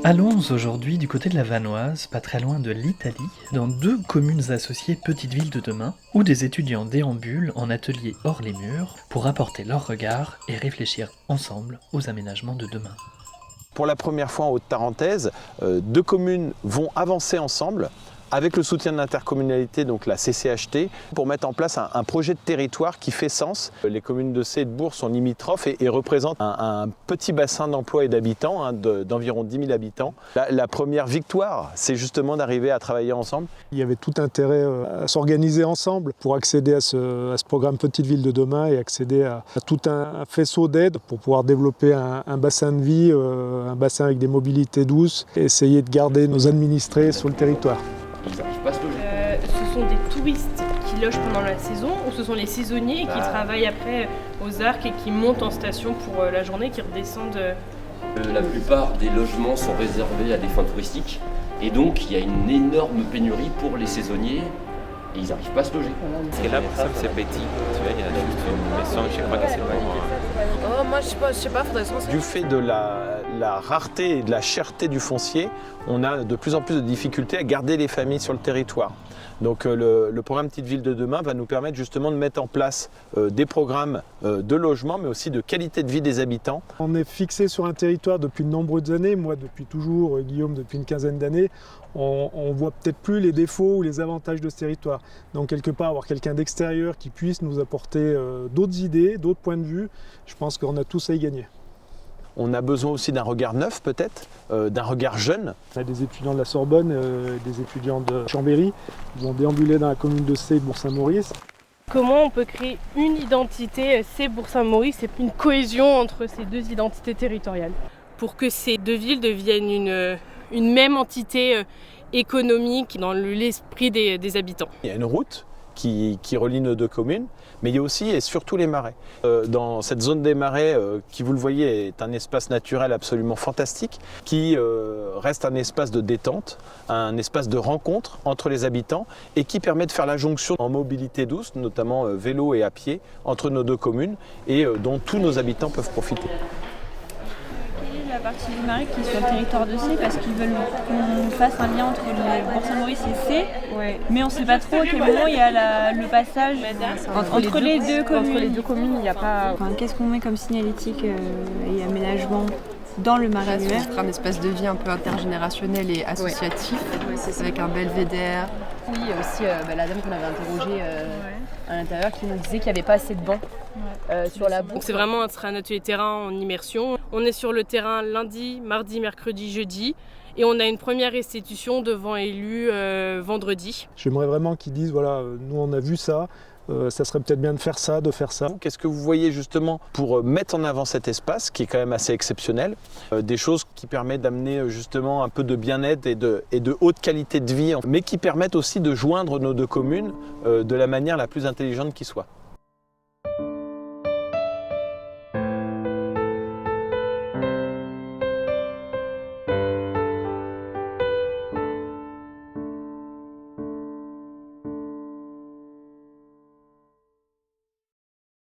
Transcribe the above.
Allons aujourd'hui du côté de la Vanoise, pas très loin de l'Italie, dans deux communes associées Petites Villes de demain, où des étudiants déambulent en atelier hors les murs pour apporter leur regard et réfléchir ensemble aux aménagements de demain. Pour la première fois en Haute-Tarentaise, deux communes vont avancer ensemble avec le soutien de l'intercommunalité, donc la CCHT, pour mettre en place un projet de territoire qui fait sens. Les communes de Cé et de Bourg sont limitrophes et représentent un petit bassin d'emploi et d'habitants, d'environ 10 000 habitants. La première victoire, c'est justement d'arriver à travailler ensemble. Il y avait tout intérêt à s'organiser ensemble pour accéder à ce programme Petite Ville de demain et accéder à tout un faisceau d'aide pour pouvoir développer un bassin de vie, un bassin avec des mobilités douces et essayer de garder nos administrés sur le territoire. Ils n'arrivent pas à se loger. Ce sont des touristes qui logent pendant la saison ou ce sont les saisonniers qui travaillent après aux arcs et qui montent en station pour la journée, qui redescendent. La plupart des logements sont réservés à des fins touristiques et donc il y a une énorme pénurie pour les saisonniers et ils n'arrivent pas à se loger. Parce que là, pour ça, c'est petit. Tu vois, il y a juste une maison, je crois que c'est pas Oh, moi, je sais pas, faudrait se renseigner. Du fait de la rareté et de la cherté du foncier, on a de plus en plus de difficultés à garder les familles sur le territoire. Donc le programme Petite Ville de demain va nous permettre justement de mettre en place des programmes de logement, mais aussi de qualité de vie des habitants. On est fixé sur un territoire depuis de nombreuses années, moi depuis toujours, Guillaume depuis une quinzaine d'années. On voit peut-être plus les défauts ou les avantages de ce territoire. Donc quelque part, avoir quelqu'un d'extérieur qui puisse nous apporter d'autres idées, d'autres points de vue, je pense qu'on a tous à y gagner. On a besoin aussi d'un regard neuf peut-être, d'un regard jeune. On a des étudiants de la Sorbonne, des étudiants de Chambéry, qui vont déambuler dans la commune de Cé et de Bourg-Saint-Maurice. Comment on peut créer une identité Cé-Bourg-Saint-Maurice et une cohésion entre ces deux identités territoriales pour que ces deux villes deviennent une même entité économique dans l'esprit des habitants. Il y a une route qui relie nos deux communes, mais il y a aussi et surtout les marais. Dans cette zone des marais, qui vous le voyez est un espace naturel absolument fantastique, qui reste un espace de détente, un espace de rencontre entre les habitants et qui permet de faire la jonction en mobilité douce, notamment vélo et à pied, entre nos deux communes et dont tous nos habitants peuvent profiter. La partie du marais qui est sur le territoire de Cé parce qu'ils veulent qu'on fasse un lien entre le Bourg-Saint-Maurice et Cé, mais on ne sait pas trop à quel moment il y a le passage entre les deux communes. Entre les deux communes, il n'y a pas... Enfin, qu'est-ce qu'on met comme signalétique et aménagement dans le marais lui-même? Ce sera un espace de vie un peu intergénérationnel et associatif, avec un belvédère. Oui, il y a aussi la dame qu'on avait interrogée à l'intérieur qui nous disait qu'il n'y avait pas assez de bancs sur la bourse. Donc c'est vraiment un atelier terrain en immersion. On est sur le terrain lundi, mardi, mercredi, jeudi. Et on a une première restitution devant élus vendredi. J'aimerais vraiment qu'ils disent, voilà, nous on a vu ça, ça serait peut-être bien de faire ça, de faire ça. Qu'est-ce que vous voyez justement pour mettre en avant cet espace qui est quand même assez exceptionnel, des choses qui permettent d'amener justement un peu de bien-être et de haute qualité de vie, mais qui permettent aussi de joindre nos deux communes de la manière la plus intelligente qui soit.